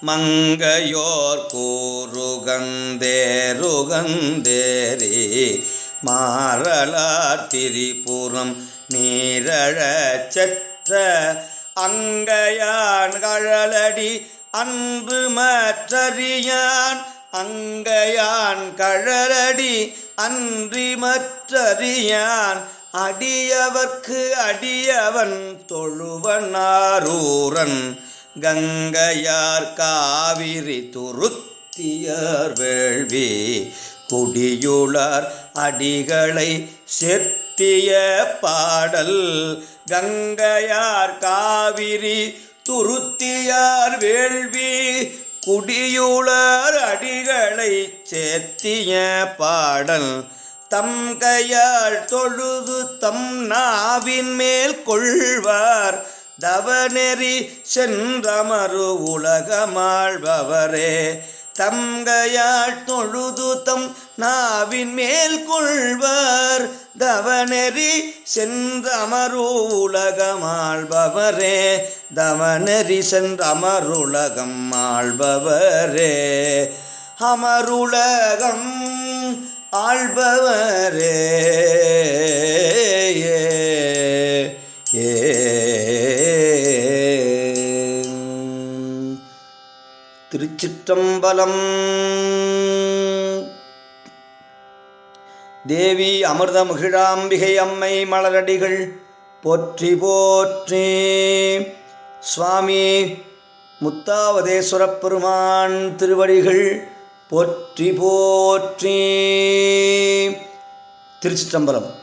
மங்கையோர் கூறுகந்தேருகந்தேரி மாறலார் திரிபுரம் நீரழச் செற்ற அங்கையான் கழலடி அன்பு மற்றறியான் அங்கையான் கழலடி அன்றி மற்றறியான் அடியவர்க்கு அடியவன் தொழுவனாரூரன் கங்கையார் காவிரி துருத்தியார் வேள்வி குடியுளார் அடிகளை செத்திய பாடல் கங்கையார் காவிரி துருத்தியார் வேள்வி குடியுளார் அடிகளை செத்திய பாடல் தம் கையால் தொழுது தம் நாவின் மேல் கொள்வார் தவநெறி சென்றமரு உலகமாழ்பவரே தங்கையால் தொழுது தம் நாவின் மேல் கொள்வார் தவநெறி சென்றமரு உலகமாழ்பவரே தவநெறி சென்றமருலகம் ஆள்பவரே அமருலகம் ஆள்பவரே திருச்சிற்றம்பலம். தேவி அமிர்த மகிழாம்பிகை அம்மை மலரடிகள் போற்றி போற்றி. சுவாமி முத்தாவதேஸ்வரப் பெருமான் திருவடிகள் போற்றி போற்றி. திருச்சிற்றம்பலம்.